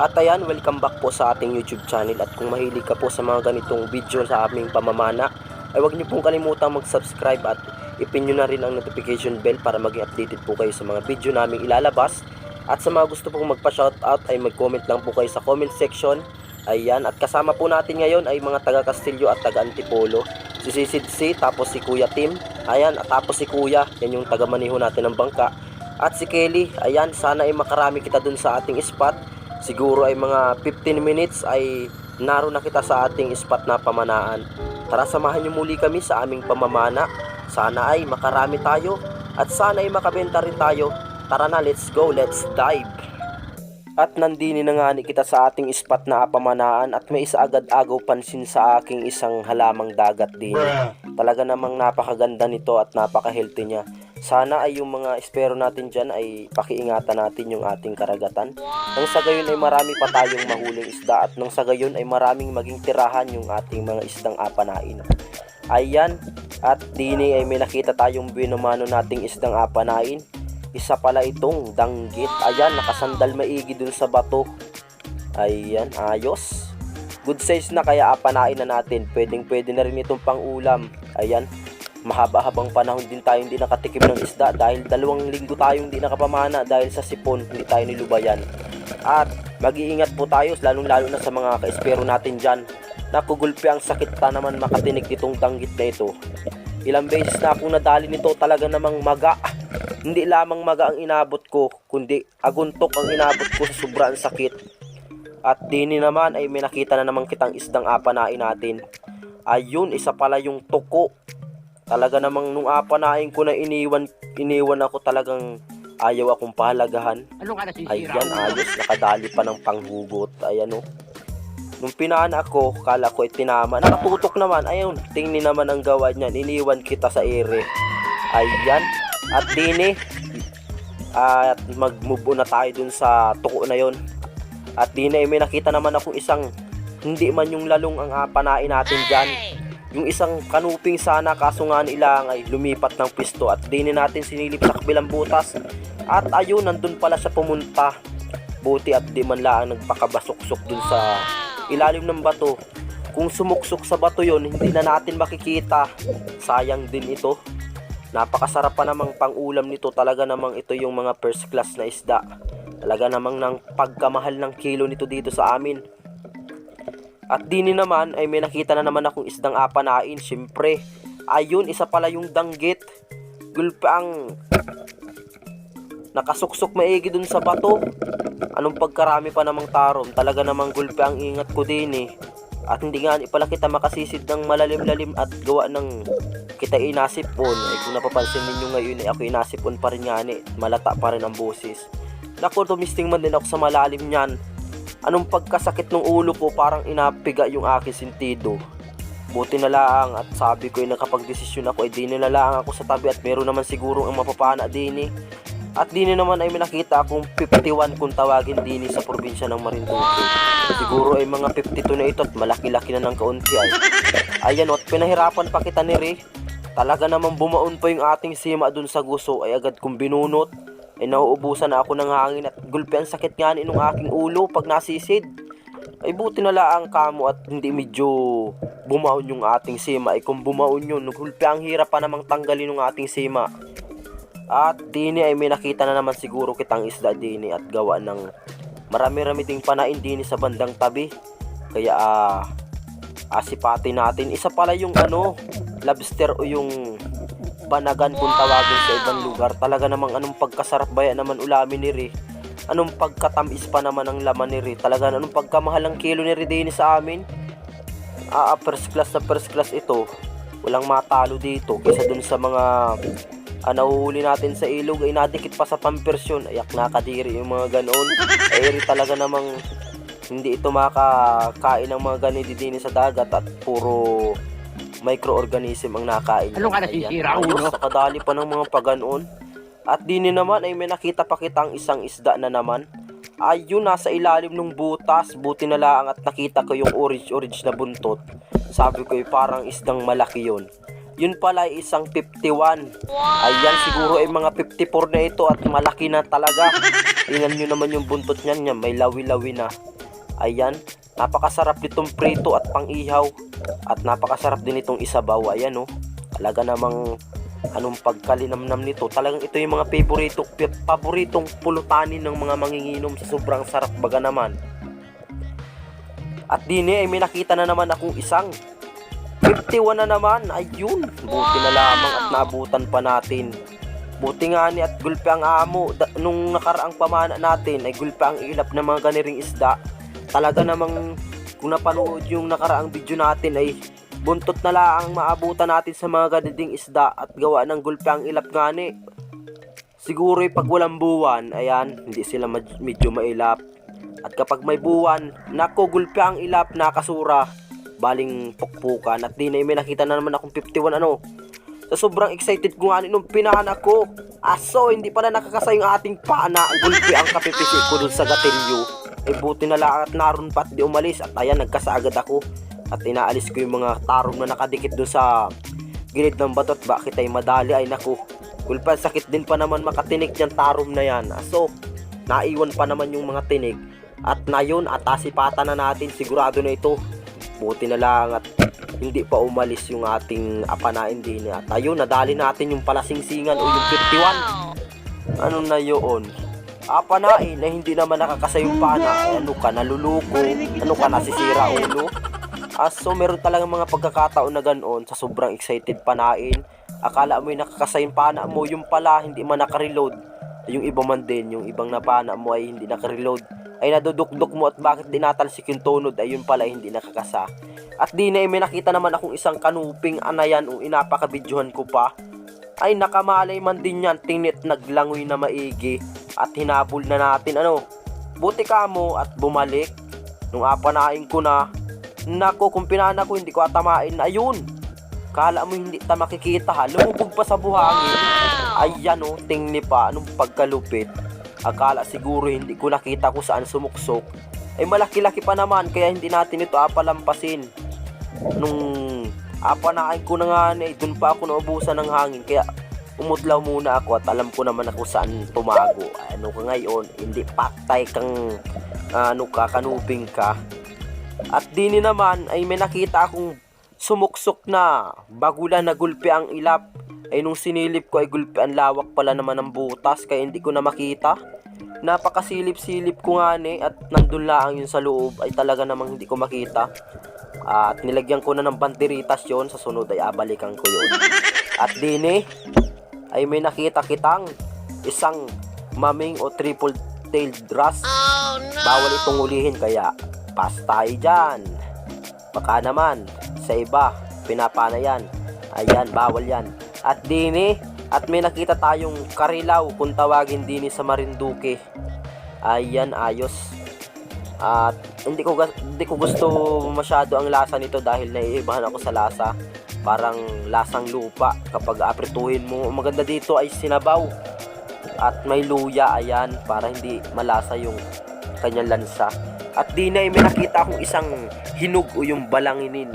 At ayan, welcome back po sa ating YouTube channel. At kung mahilig ka po sa mga ganitong video sa aming pamamana, ay huwag niyo pong kalimutang mag-subscribe at ipin nyo na rin ang notification bell para maging updated po kayo sa mga video naming ilalabas. At sa mga gusto pong magpa-shoutout ay mag-comment lang po kayo sa comment section. Ayan, at kasama po natin ngayon ay mga taga Castillo at taga Antipolo. Si Sid C, tapos si Kuya Tim. Ayan, at tapos si Kuya, yan yung taga maniho natin ng bangka. At si Kelly, ayan, sana ay makarami kita dun sa ating spot. Siguro ay mga 15 minutes ay naroon na kita sa ating spot na pamanaan. Tara, samahan niyo muli kami sa aming pamamana. Sana ay makarami tayo at sana ay makabenta rin tayo. Tara na, let's go, let's dive. At nandini na nga ni kita sa ating spot na pamanaan at may isa agad-agaw pansin sa aking isang halamang dagat din. Talaga namang napakaganda nito at napaka-healthy niya. Sana ay yung mga espero natin dyan ay pakiingatan natin yung ating karagatan. Nang sa gayon ay marami pa tayong mahuling isda at nang sa gayon ay maraming maging tirahan yung ating mga isdang apanain. Ayan, at dini ay may nakita tayong binumano nating isdang apanain. Isa pala itong danggit. Ayan, nakasandal maigi dun sa bato. Ayan, ayos. Good size na kaya apanain na natin. Pwedeng na rin itong pang ulam. Ayan, mahaba-habang panahon din tayo hindi nakatikim ng isda dahil 2 linggo tayong hindi nakapamana dahil sa sipon, hindi tayo nilubayan. At mag-iingat po tayo lalong-lalo na sa mga kaespero natin dyan. Nakugulpi ang sakit ta naman makatinig nitong danggit na ito. Ilang beses na akong nadali nito, talaga namang maga. Hindi lamang maga ang inabot ko, kundi aguntok ang inabot ko sa sobrang sakit. At dini naman ay may nakita na naman kitang isdang apanain natin. Ayun, isa pala yung tuko. Talaga namang nung apanain ko na iniwan ako, talagang ayaw akong pahalagahan. Ayan, ayos, nakadali pa ng panghugot. Ayan o. Nung pinana ako, kala ko ay tinama. Nakatutok naman, ayun, tingnin naman ang gawa niyan. Iniwan kita sa ere. Ayan. At dini, at mag-move on na tayo dun sa tuko na yon. At dini, may nakita naman akong isang, hindi man yung lalong ang apanain natin dyan. Yung isang kanuping sana, kaso nga nilang ay lumipat ng pisto. At dini natin sinilip sa kabilang butas. At ayun, nandun pala siya pumunta. Buti at di man lang nagpakabasuksok dun sa ilalim ng bato. Kung sumuksok sa bato yon, hindi na natin makikita. Sayang din ito. Napakasarap pa namang pang-ulam nito. Talaga namang ito yung mga first class na isda. Talaga namang ng pagkamahal ng kilo nito dito sa amin. At dini naman ay may nakita na naman akong isdang apanain. Siyempre, ayun, isa pala yung danggit. Gulpe ang nakasuksok maigi dun sa bato. Anong pagkarami pa namang tarom. Talaga namang gulpe ang ingat ko din eh. At hindi nga pala kita makasisid ng malalim-lalim at gawa ng kita inasipon. Ay kung napapansin ninyo ngayon ay ako inasipon pa rin nga ni. Malata pa rin ang boses. Naku, tumisting man din ako sa malalim niyan. Anong pagkasakit ng ulo ko, parang inapiga yung aking sentido. Buti na lang at sabi ko ay nakapag-desisyon ako ay di nilalang ako sa tabi at meron naman siguro ang mapapana din eh. At dini naman ay may nakita akong 51 kung tawagin dini sa probinsya ng Marinduque. Siguro ay mga 52 na ito at malaki-laki na ng kaunti ay. Ayan o, at pinahirapan pa kita ni Ray. Talaga namang bumaon pa yung ating sima dun sa guso ay agad kong binunot. Ay nauubusan na ako ng hangin at gulpi ang sakit nga ni nung aking ulo pag nasisid. Ay buti na lang kamo at hindi medyo bumaon yung ating sima. Ay kung bumaon yun, gulpi ang hirap pa namang tanggalin yung ating sima. At dini ay may nakita na naman siguro kitang isda dini at gawa ng marami-rami ding panain dini sa bandang tabi. Kaya asipatin natin. Isa pala yung lobster o yung banagan kung tawagin sa ibang lugar. Talaga namang anong pagkasarap ba yan naman ulamin ni Ri. Anong pagkatamis pa naman ang laman ni Ri. Talaga anong pagkamahal ang kilo ni Ri dini sa amin. First class na first class ito. Walang matalo dito kaysa dun sa mga nahuhuli natin sa ilog ay nadikit pa sa pampersyon. Ayak nakadiri yung mga ganoon. Ay talaga namang hindi ito makakain ng mga ganito din sa dagat at puro microorganism ang nakain. Ano ka nasisira ulo? Nakadali pa ng mga paganoon. At dini naman ay may nakita pa kitang isang isda na naman. Ayun, nasa ilalim ng butas. Buti na lang at nakita ko yung orange na buntot. Sabi ko ay parang isdang malaki yon. Yun pala ay isang 51. Ayan, siguro ay mga 54 na ito at malaki na talaga. Tingnan nyo naman yung buntot niyan, may lawi-lawi na. Ayan, napakasarap nitong prito at pang-ihaw. At napakasarap din itong isabaw. Ayan oh, talaga namang anong pagkalinamnam nito. Talagang ito yung mga paboritong pulutanin ng mga manginginom sa sobrang sarap baga naman. At dini ay may nakita na naman akong isang 51 na naman. Ayun, buti na lamang at naabutan pa natin. Buti nga ni at gulpe ang amo. Nung nakaraang pamana natin ay gulpe ang ilap ng mga ganiring isda. Talaga namang kung napanood yung nakaraang video natin ay buntot na lang maabutan natin sa mga ganiding isda at gawa ng gulpe ang ilap gani. Siguro pag walang buwan, ayan, hindi sila medyo mailap. At kapag may buwan, nako gulpe ang ilap, nakasura, baling pukpukan. At di na may nakita na naman akong 51 ano. So sobrang excited ko nga nung pinana ko. Aso, hindi pa na nakakasa yung ating pana. Gulpi ang kapipisi ko dun sa gatilyo. Eh buti na lang at naroon pa at di umalis. At ayan, nagkasa agad ako. At inaalis ko yung mga tarong na nakadikit dun sa gilid ng batot. Bakit ay madali ay naku. Gulpi, sakit din pa naman makatinik yung tarom na yan. Aso, naiwan pa naman yung mga tinik. At na yun, at asipatan na natin. Sigurado na ito. Buti na lang at hindi pa umalis yung ating apanain din. At ayun, nadali natin yung palasingsingan o yung 51. Ano na yun? Apanain na hindi naman nakakasa yung pana. Ay, ano ka, naluluko? Ano ka, nasisira ulo? So meron talagang mga pagkakataon na ganoon sa sobrang excited panain. Akala mo yung nakakasa yung pana mo, yung pala hindi man nakareload. Yung iba man din, yung ibang napana mo ay hindi nakareload. Ay nadudukdok mo at bakit dinatalsik yung tunod ay yun pala hindi nakakasa. At di na may nakita naman akong isang kanuping anayan o inapakabidyohan ko pa. Ay nakamalay man din yan, tinit naglangoy na maigi at hinabol na natin ano. Buti ka mo at bumalik. Nung apanain ko na, nako kung pinana ko hindi ko atamain, ayun. Kala mo hindi ta makikita ha, lumubog pa sa buhangin. Ayan o, tingni pa, anong pagkalupit. Akala siguro hindi ko nakita kung saan sumuksok. Ay malaki-laki pa naman, kaya hindi natin ito apalampasin. Nung apanain ko na nga dun pa ako naubusan ng hangin. Kaya umutlaw muna ako at alam ko naman ako saan tumago. Ano ka ngayon, hindi patay kang kanuping ka. At dini naman ay may nakita akong sumuksok na bagulan na gulpi ang ilap. Ay nung sinilip ko ay gulpi ang lawak pala naman ng butas kaya hindi ko na makita. Napakasilip-silip ko nga at nandun lang yun sa loob ay talaga namang hindi ko makita. At nilagyan ko na ng banderitas yon, sa sunod ay abalikan ko yun. At dini ay may nakita kitang isang maming o triple-tailed wrasse. Oh, no! Bawal itong ulihin kaya pass tayo dyan. Baka naman sa iba pinapana yan. Ayan, bawal yan. At dini, at may nakita tayong karilaw kung tawagin dini sa Marinduque. Ayan, ayos. At hindi ko gusto masyado ang lasa nito dahil naiibahan ako sa lasa. Parang lasang lupa kapag aprituhin mo. Maganda dito ay sinabaw. At may luya, ayan, para hindi malasa yung kanyang lansa. At dini ay may nakita akong isang hinog o yung balanginin.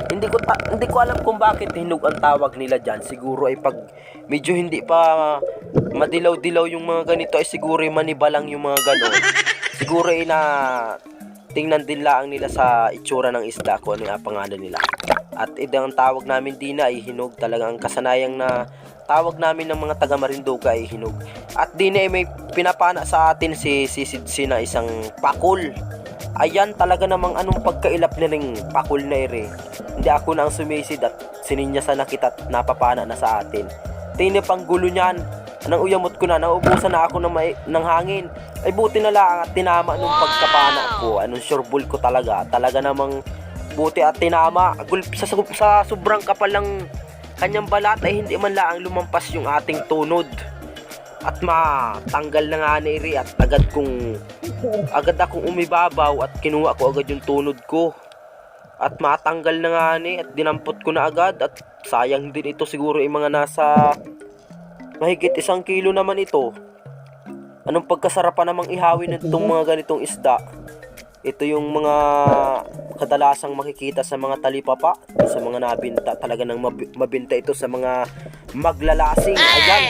Hindi ko alam kung bakit hinog ang tawag nila dyan. Siguro ay pag medyo hindi pa madilaw-dilaw yung mga ganito ay siguro ay manibalang yung mga ganon. Siguro ay na tingnan din lang nila sa itsura ng isda ko ano yung pangalan nila. At ang tawag namin din ay hinog. Talagang ang kasanayang na tawag namin ng mga taga Marinduque ay hinog. At din ay may pinapana sa atin si Sidsi na isang pakul. Ayan, talaga namang anong pagkailap na ring pakul na ere. Hindi ako na ang sumisid at sininyasan na kita at napapana na sa atin. Tingnan pang gulo niyan. Nang uyamot ko na, naubusan na ako ng hangin. Ay buti na lang at tinama nung pagkapana ko. Anong sureball ko talaga. Talaga namang buti at tinama. Sa sobrang kapal ng kanyang balat ay hindi man lang lumampas yung ating tunod. At matanggal na nga ni Iri at agad akong umibabaw at kinuha ko agad yung tunod ko. At matanggal na nga ni at dinampot ko na agad at sayang din ito siguro yung mga nasa mahigit 1 kilo naman ito. Anong pagkasarapan namang ihawin itong mga ganitong isda. Ito yung mga kadalasang makikita sa mga talipapa, sa mga nabinta. Talaga nang mabinta ito sa mga maglalasing. Ayan.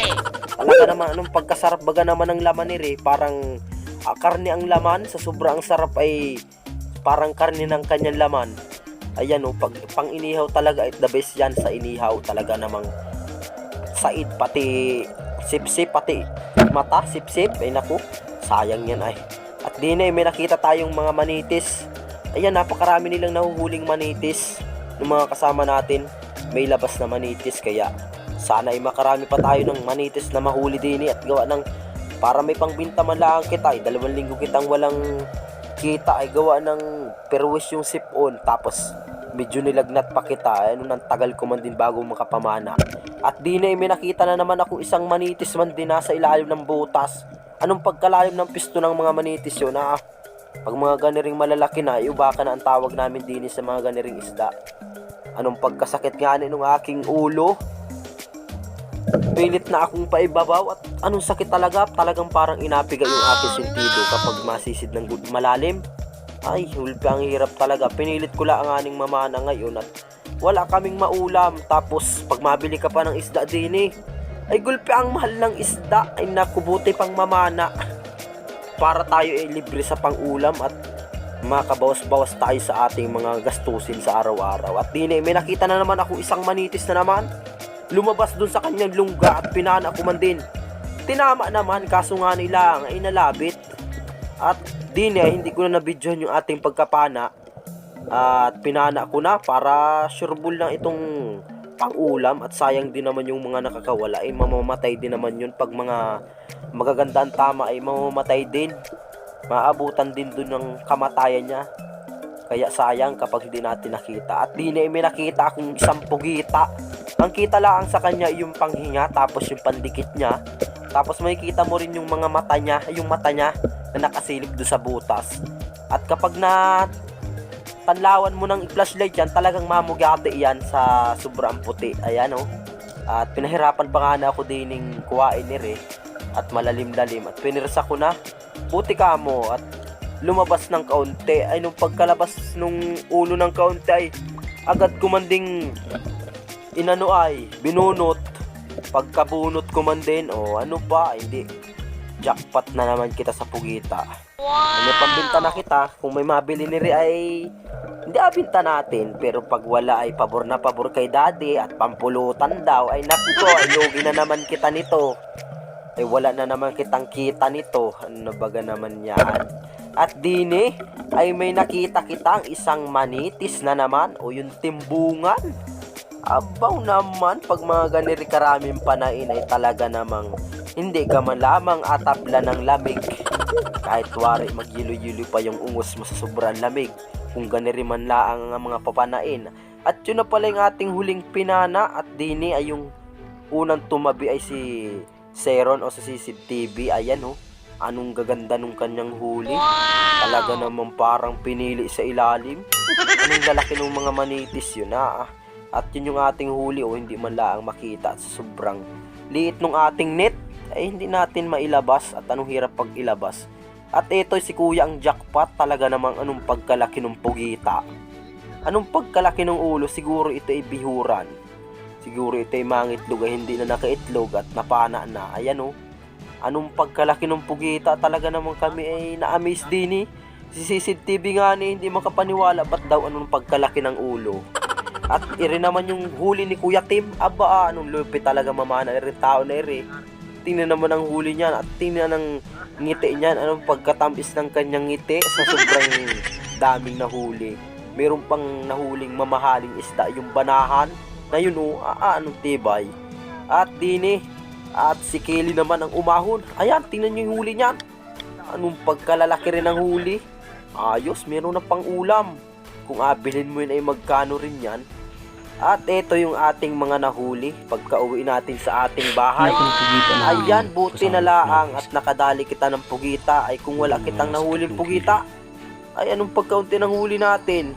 Talaga naman anong pagkasarap baga naman ng laman nire, parang karne ang laman, sa sobrang sarap ay parang karne ng kanyang laman. Ayan o, pag pang inihaw talaga ay the best yan sa inihaw. Talaga namang said, pati sipsip, pati mata, sipsip, ay naku, sayang yan ay. At din ay may nakita tayong mga manitis. Ayan, napakarami nilang nahuhuling manitis ng mga kasama natin. May labas na manitis, kaya sana ay makarami pa tayo ng manitis na mahuli din at gawa ng para may pangbinta man lang kita ay 2 linggo kitang walang kita ay gawa ng perwis yung sipon, tapos medyo nilagnat pa kita, ano nang tagal ko man din bago makapamana. At di na may nakita na naman ako isang manitis man din nasa ilalim ng butas. Anong pagkalalim ng pisto ng mga manitis yun, pag mga ganiring malalaki na, iubaka na ang tawag namin din sa mga ganiring isda. Anong pagkasakit nga nung aking ulo, pilit na akong paibabaw at anong sakit talaga, talagang parang inapiga yung aking sentido kapag masisid ng malalim. Ay, hulpi, ang hirap talaga. Pinilit ko lang ang aning mamana ngayon at wala kaming maulam. Tapos pag mabili ka pa ng isda din ay gulpi, ang mahal ng isda. Ay nakubuti pang mamana para tayo ay libre sa pangulam at makabawas-bawas tayo sa ating mga gastusin sa araw-araw. At din may nakita na naman ako isang manitis na naman. Lumabas dun sa kanyang lungga at pinana ko man din. Tinama naman, kaso nga nila ay nalabit. At din hindi ko na nabidyohan yung ating pagkapana. At pinana ko na para sureball lang itong pang-ulam. At sayang din naman yung mga nakakawala, ay mamamatay din naman yun. Pag mga magagandang tama ay mamamatay din. Maabutan din dun ng kamatayan niya. Kaya sayang kapag hindi natin nakita. At din may nakita akong isang pugita. Ang kita lang sa kanya yung panghinga, tapos yung pandikit niya. Tapos makikita mo rin yung mga mata niya, yung mata niya na nakasilip do sa butas. At kapag na tanlawan mo ng flashlight yan, talagang mamugate yan sa sobrang puti. Ayan At pinahirapan pa nga na ako dining kuwain at malalim-lalim. At pinirsa ko na, buti ka mo. At lumabas ng kaunti. Ay nung pagkalabas nung ulo ng kaunti ay agad kumanding binunot. Pagkabunot ko man din, hindi, jackpot na naman kita sa pugita. May pambinta na kita, kung may mabili ay hindi abinta natin. Pero pag wala ay pabor na pabor kay daddy at pampulutan daw, ay naku ko, ay lugi na naman kita nito. Ay wala na naman kitang kita nito. Ano baga naman yan? At dini ay may nakita kitang isang manitis na naman, o yung timbungan. Abaw naman, pag mga ganiri karaming panain ay talaga namang hindi ka man lamang atabla ng lamig. Kahit wari magyilo-yilo pa yung ungos mo sa sobrang lamig, kung ganiri man laang ang mga papanain. At yun na pala yung ating huling pinana. At dini ay yung unang tumabi ay si Seron o sa CCTV. Ayan anong gaganda nung kanyang huli. Talaga namang parang pinili sa ilalim. Anong lalaki ng mga manitis yun At yun yung ating huli, hindi man laang makita sa sobrang liit nung ating net ay hindi natin mailabas. At anong hirap pag ilabas. At ito si kuya ang jackpot. Talaga namang anong pagkalaki ng pugita, anong pagkalaki ng ulo. Siguro ito ay bihuran, siguro ito ay mangitlog ay hindi na nakaitlog at napana na. Ayan anong pagkalaki ng pugita. Talaga naman kami ay na-amaze din si CCTV nga hindi makapaniwala, ba't daw anong pagkalaki ng ulo. At naman yung huli ni Kuya Tim. Aba, anong lupit talaga mamana tao na Tingnan naman ang huli niyan. At tingnan ang ngiti niyan. Anong pagkatamis ng kanyang ngiti sa sobrang daming nahuli. Meron pang nahuling mamahaling isda, yung banahan na yun anong tibay. At dini, at si Kelly naman ang umahon. Ayan, tingnan nyo yung huli niyan. Anong pagkalalaki rin ang huli. Ayos, meron na pang ulam. Kung abilin mo yun ay magkano rin yan. At ito yung ating mga nahuli pagka uwi natin sa ating bahay. Ayan, buti na laang at nakadali kita ng pugita. Ay kung wala kitang nahuling pugita, ay anong pagkaunti ng huli natin.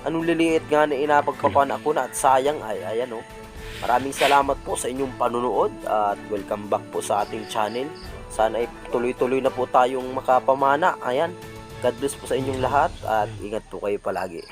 Anong liliit nga na inapagpapan ako na. At sayang ay ayan Maraming salamat po sa inyong panunood. At welcome back po sa ating channel. Sana ay tuloy-tuloy na po tayong makapamana. Ayan, God bless po sa inyong lahat. At ingat po kayo palagi.